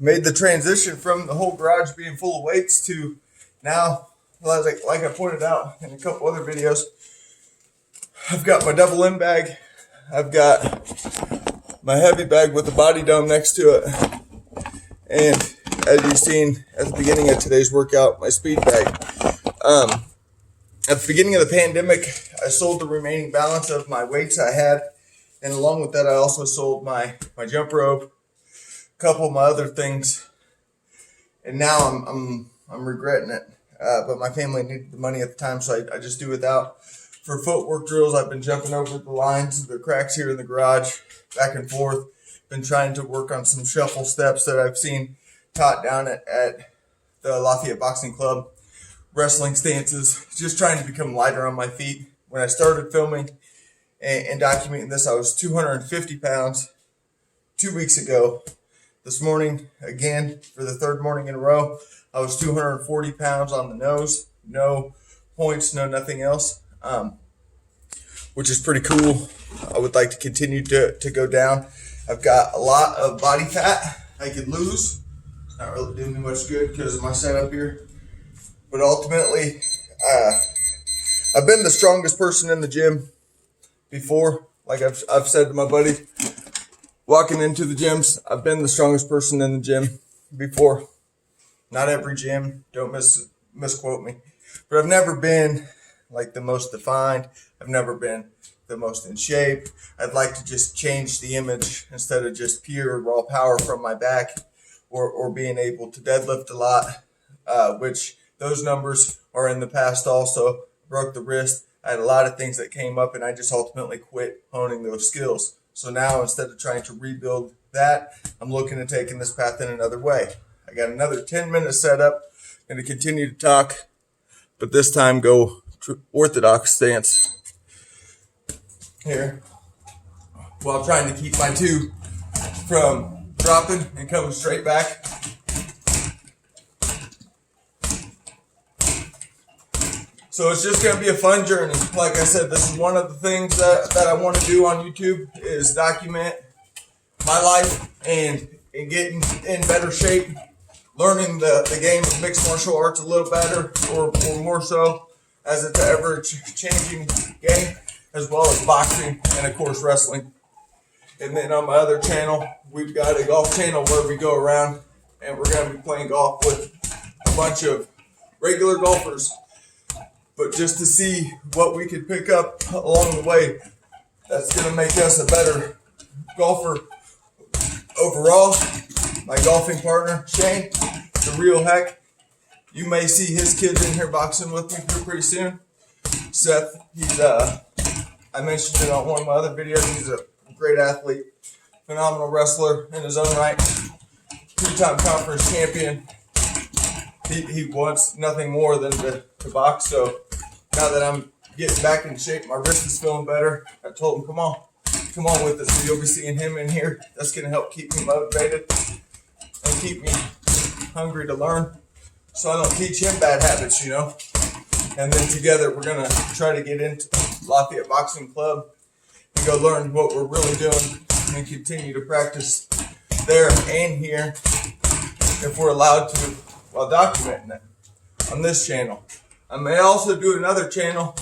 made the transition from the whole garage being full of weights to now, like I pointed out in a couple other videos, I've got my double M bag. I've got my heavy bag with the body dome next to it. And as you've seen at the beginning of today's workout, my speed bag. At the beginning of the pandemic, I sold the remaining balance of my weights I had. And along with that, I also sold my jump rope, a couple of my other things. And now I'm regretting it. But my family needed the money at the time, so I just do without. For footwork drills, I've been jumping over the lines, the cracks here in the garage, back and forth. Been trying to work on some shuffle steps that I've seen taught down at the Lafayette Boxing Club. Wrestling stances, just trying to become lighter on my feet. When I started filming and documenting this, I was 250 pounds 2 weeks ago. This morning, again, for the third morning in a row, I was 240 pounds on the nose. No points, no nothing else, which is pretty cool. I would like to continue to go down. I've got a lot of body fat I could lose. It's not really doing me much good because of my setup here. But ultimately, I've been the strongest person in the gym before. Like I've said to my buddy, walking into the gyms, I've been the strongest person in the gym before. Not every gym, don't misquote me. But I've never been like the most defined. I've never been the most in shape. I'd like to just change the image instead of just pure raw power from my back or being able to deadlift a lot, which those numbers are in the past also. Broke the wrist. I had a lot of things that came up and I just ultimately quit honing those skills. So now instead of trying to rebuild that, I'm looking at taking this path in another way. I got another 10 minutes set up. I'm going to continue to talk, but this time go Orthodox stance here while trying to keep my two from dropping and coming straight back. So it's just going to be a fun journey. Like I said, this is one of the things that I want to do on YouTube is document my life and getting in better shape, learning the game of mixed martial arts a little better or more so as it's an ever-changing game, as well as boxing and, of course, wrestling. And then on my other channel, we've got a golf channel where we go around and we're going to be playing golf with a bunch of regular golfers. But just to see what we could pick up along the way, that's going to make us a better golfer overall. My golfing partner, Shane, the real heck. You may see his kids in here boxing with me here pretty soon. Seth, he's I mentioned it on one of my other videos. He's a great athlete, phenomenal wrestler in his own right, two-time conference champion. He wants nothing more than to box. So now that I'm getting back in shape, my wrist is feeling better. I told him, come on with us. So you'll be seeing him in here. That's going to help keep me motivated and keep me hungry to learn, so I don't teach him bad habits, you know. And then together we're going to try to get into Lafayette Boxing Club and go learn what we're really doing and continue to practice there and here if we're allowed to while documenting it on this channel. I may also do another channel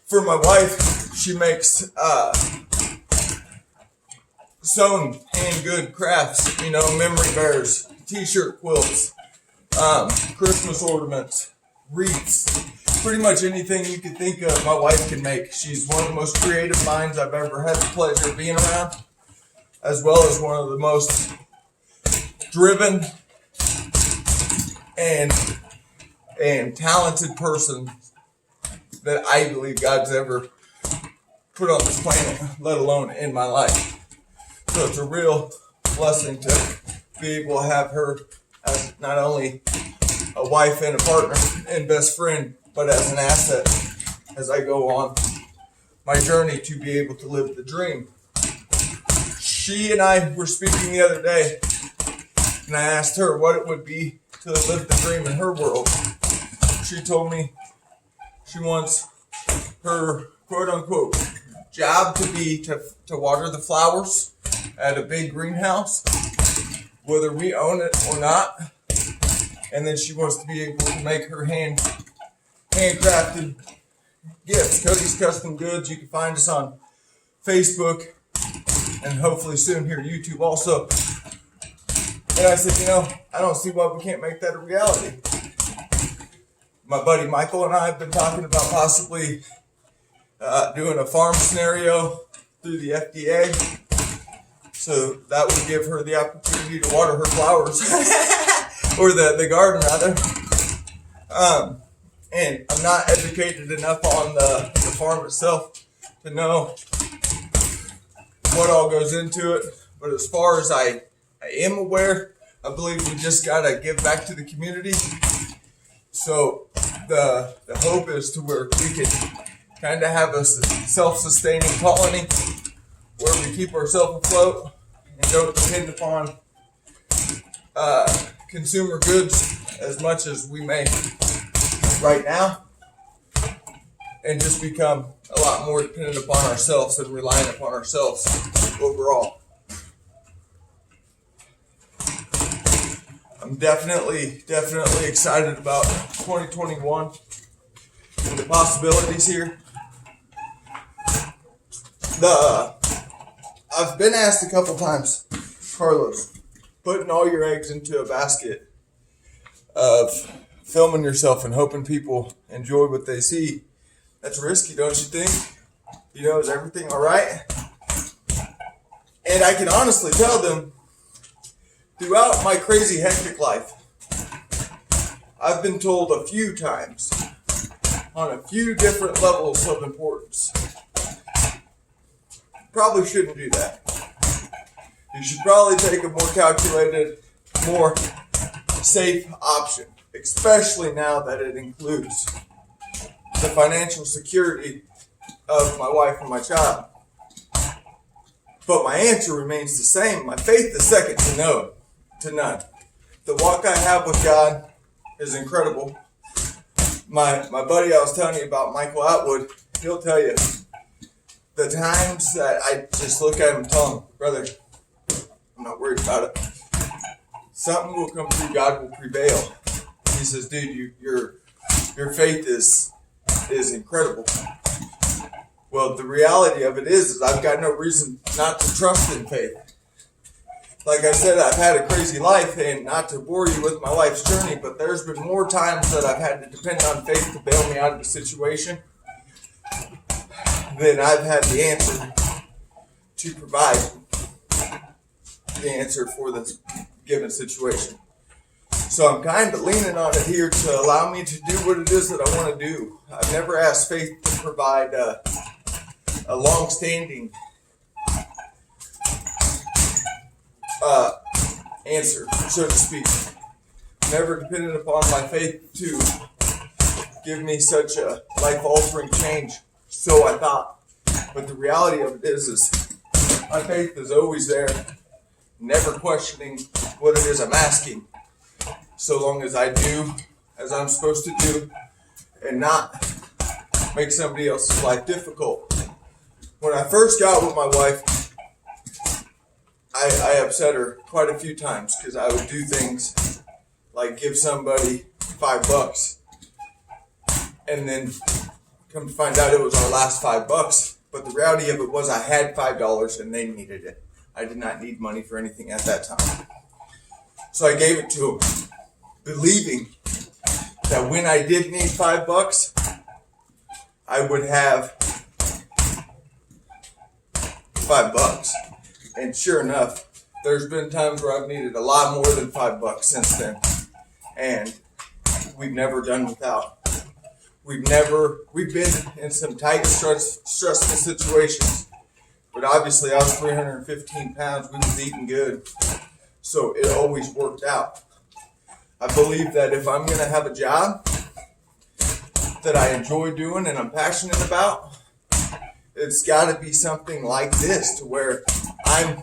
for my wife. She makes sewn hand good crafts, you know, memory bears, t-shirt quilts, Christmas ornaments, wreaths, pretty much anything you can think of my wife can make. She's one of the most creative minds I've ever had the pleasure of being around, as well as one of the most driven and talented person that I believe God's ever put on this planet, let alone in my life. So it's a real blessing to be able to have her as not only a wife and a partner and best friend, but as an asset as I go on my journey to be able to live the dream. She and I were speaking the other day, and I asked her what it would be to live the dream in her world. She told me she wants her quote-unquote job to be to water the flowers at a big greenhouse whether we own it or not. And then she wants to be able to make her handcrafted gifts. Cody's Custom Goods. You can find us on Facebook and hopefully soon here YouTube also. And I said, I don't see why we can't make that a reality. My buddy Michael and I have been talking about possibly doing a farm scenario through the FDA. So that would give her the opportunity to water her flowers. Or the garden rather. And I'm not educated enough on the farm itself to know what all goes into it. But as far as I am aware, I believe we just gotta give back to the community. So the hope is to where we can kind of have a self-sustaining colony where we keep ourselves afloat and don't depend upon consumer goods as much as we may right now, and just become a lot more dependent upon ourselves and reliant upon ourselves overall. I'm definitely excited about 2021 and the possibilities here. I've been asked a couple times, Carlos, putting all your eggs into a basket of filming yourself and hoping people enjoy what they see, that's risky, don't you think? Is everything all right? And I can honestly tell them, throughout my crazy hectic life, I've been told a few times on a few different levels of importance, probably shouldn't do that. You should probably take a more calculated, more safe option, especially now that it includes the financial security of my wife and my child. But my answer remains the same. My faith is second to none. The walk I have with God is incredible. My buddy I was telling you about, Michael Atwood, he'll tell you the times that I just look at him and tell him, brother, I'm not worried about it. Something will come through. God will prevail. He says, dude, your faith is incredible. Well, the reality of it is I've got no reason not to trust in faith. Like I said, I've had a crazy life, and not to bore you with my life's journey, but there's been more times that I've had to depend on faith to bail me out of the situation than I've had the answer to provide the answer for this given situation. So I'm kind of leaning on it here to allow me to do what it is that I want to do. I've never asked faith to provide a long-standing answer, so to speak. Never depended upon my faith to give me such a life-altering change, so I thought. But the reality of it is my faith is always there, never questioning what it is I'm asking, so long as I do as I'm supposed to do and not make somebody else's life difficult. When I first got with my wife, I upset her quite a few times because I would do things like give somebody $5 and then come to find out it was our last $5. But the reality of it was I had $5 and they needed it. I did not need money for anything at that time. So I gave it to them, believing that when I did need $5, I would have $5. And sure enough, there's been times where I've needed a lot more than $5 since then. And we've never done without. We've been in some tight, stressful situations. But obviously I was 315 pounds. We was eating good. So it always worked out. I believe that if I'm going to have a job that I enjoy doing and I'm passionate about, it's got to be something like this, to where I'm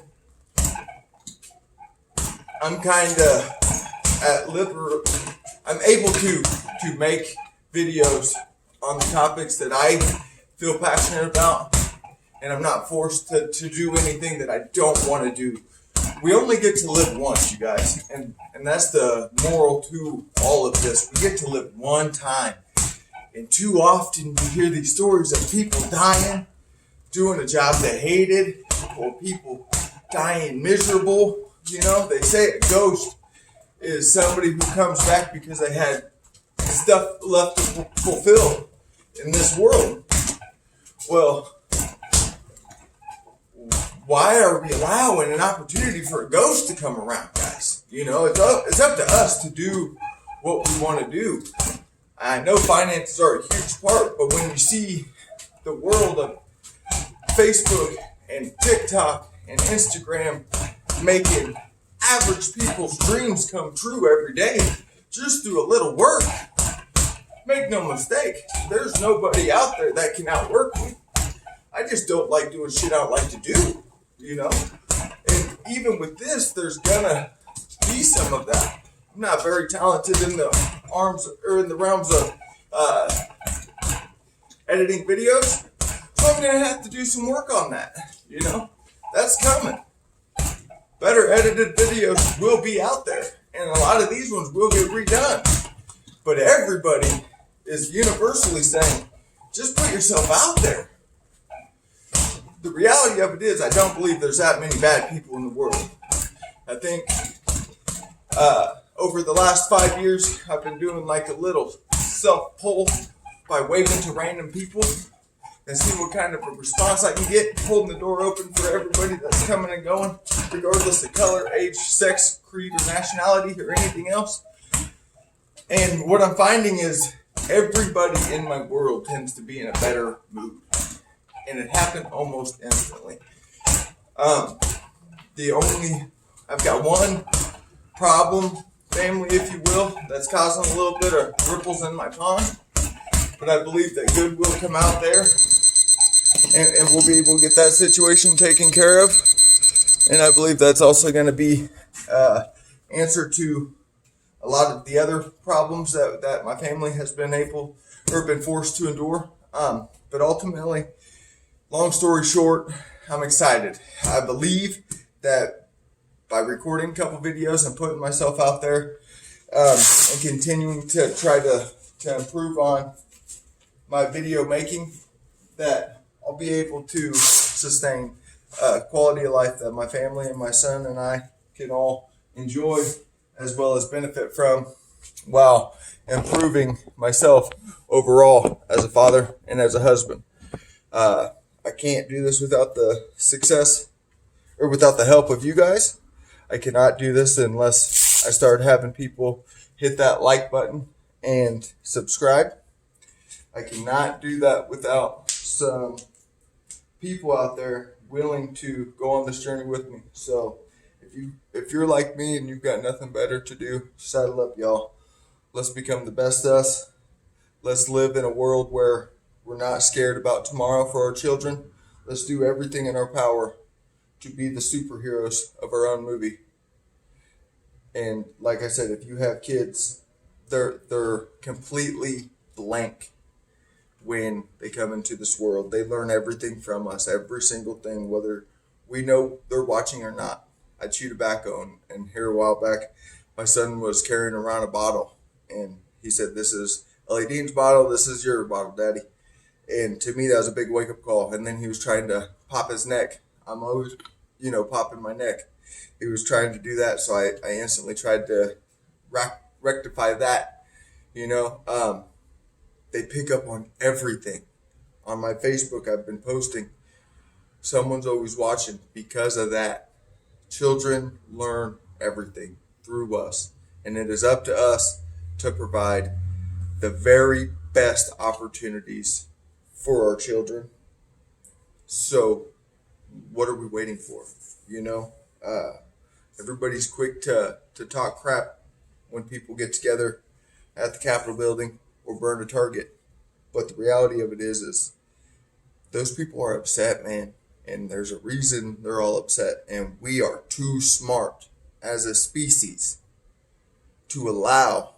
kind of I'm able to make videos on the topics that I feel passionate about, and I'm not forced to do anything that I don't want to do we only get to live once, you guys, and that's the moral to all of this. We get to live one time, and too often we hear these stories of people dying, doing a job they hated, or people dying miserable. You know, they say a ghost is somebody who comes back because they had stuff left to fulfill in this world. Well, why are we allowing an opportunity for a ghost to come around, guys? You know, it's up to us to do what we want to do. I know finances are a huge part, but when you see the world of Facebook and TikTok and Instagram making average people's dreams come true every day just through a little work, make no mistake, there's nobody out there that can outwork me. I just don't like doing shit I don't like to do, you know? And even with this, there's gonna be some of that. I'm not very talented in the realms of editing videos, so I'm gonna have to do some work on that, you know? That's coming. Better edited videos will be out there, and a lot of these ones will get redone. But everybody is universally saying, just put yourself out there. The reality of it is, I don't believe there's that many bad people in the world. I think over the last 5 years, I've been doing like a little self-poll by waving to random people and see what kind of a response I can get, holding the door open for everybody that's coming and going, regardless of color, age, sex, creed, or nationality, or anything else. And what I'm finding is everybody in my world tends to be in a better mood. And it happened almost instantly. I've got one problem, family, if you will, that's causing a little bit of ripples in my pond. But I believe that good will come out there, and we'll be able to get that situation taken care of. And I believe that's also going to be answer to a lot of the other problems that my family has been forced to endure. But ultimately, long story short, I'm excited. I believe that by recording a couple videos and putting myself out there and continuing to try to improve on my video making, that I'll be able to sustain quality of life that my family and my son and I can all enjoy, as well as benefit from, while improving myself overall as a father and as a husband. I can't do this without the success or without the help of you guys. I cannot do this unless I start having people hit that like button and subscribe. I cannot do that without some people out there willing to go on this journey with me. So if you're like me and you've got nothing better to do, saddle up, y'all. Let's become the best us. Let's live in a world where we're not scared about tomorrow for our children. Let's do everything in our power to be the superheroes of our own movie. And like I said, if you have kids, they're completely blank when they come into this world. They learn everything from us, every single thing, whether we know they're watching or not. I chew tobacco, and here a while back, my son was carrying around a bottle, and he said, "This is Ellie Dean's bottle, this is your bottle, Daddy." And to me, that was a big wake-up call. And then he was trying to pop his neck. I'm always, popping my neck. He was trying to do that, so I instantly tried to rectify that. They pick up on everything. On my Facebook, I've been posting, someone's always watching because of that. Children learn everything through us, and it is up to us to provide the very best opportunities for our children. So what are we waiting for? Everybody's quick to talk crap when people get together at the Capitol building or burn a Target. But the reality of it is those people are upset, man. And there's a reason they're all upset. And we are too smart as a species to allow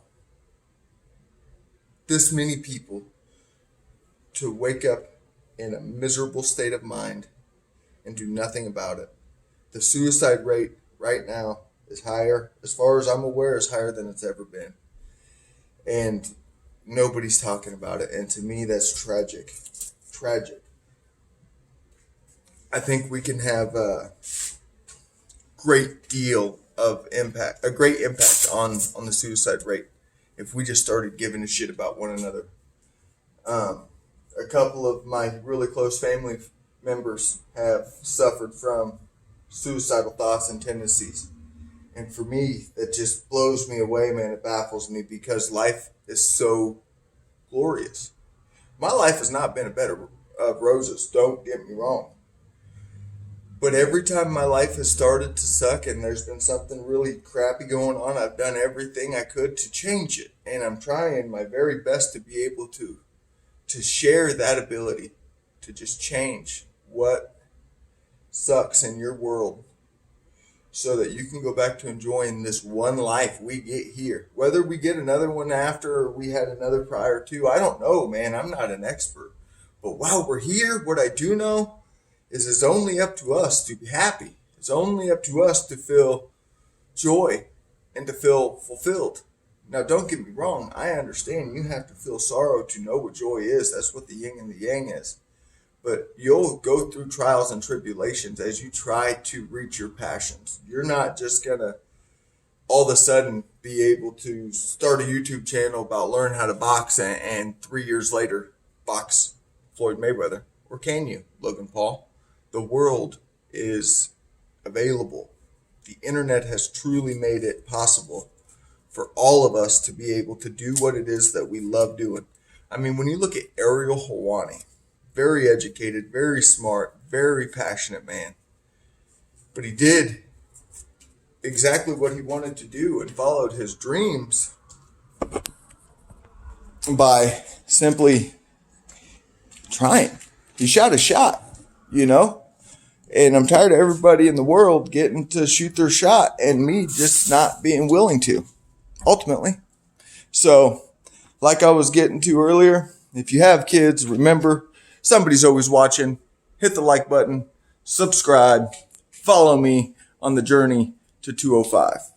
this many people to wake up in a miserable state of mind and do nothing about it. The suicide rate right now is higher, as far as I'm aware, is higher than it's ever been. And nobody's talking about it. And to me, that's tragic. Tragic. I think we can have a great deal of impact, a great impact on the suicide rate if we just started giving a shit about one another. A couple of my really close family members have suffered from suicidal thoughts and tendencies. And for me, that just blows me away, man. It baffles me because life is so glorious. My life has not been a bed of roses, don't get me wrong. But every time my life has started to suck and there's been something really crappy going on, I've done everything I could to change it. And I'm trying my very best to be able to share that ability to just change what sucks in your world so that you can go back to enjoying this one life we get here. Whether we get another one after or we had another prior to, I don't know, man. I'm not an expert. But while we're here, what I do know is it's only up to us to be happy. It's only up to us to feel joy and to feel fulfilled. Now, don't get me wrong. I understand you have to feel sorrow to know what joy is. That's what the yin and the yang is. But you'll go through trials and tribulations as you try to reach your passions. You're not just going to all of a sudden be able to start a YouTube channel about learn how to box and 3 years later box Floyd Mayweather. Or can you, Logan Paul? The world is available. The internet has truly made it possible for all of us to be able to do what it is that we love doing. I mean, when you look at Ariel Helwani, very educated, very smart, very passionate man. But he did exactly what he wanted to do and followed his dreams by simply trying. He shot a shot, you know? And I'm tired of everybody in the world getting to shoot their shot and me just not being willing to, ultimately. So, like I was getting to earlier, if you have kids, remember, somebody's always watching. Hit the like button, subscribe, follow me on the journey to 205.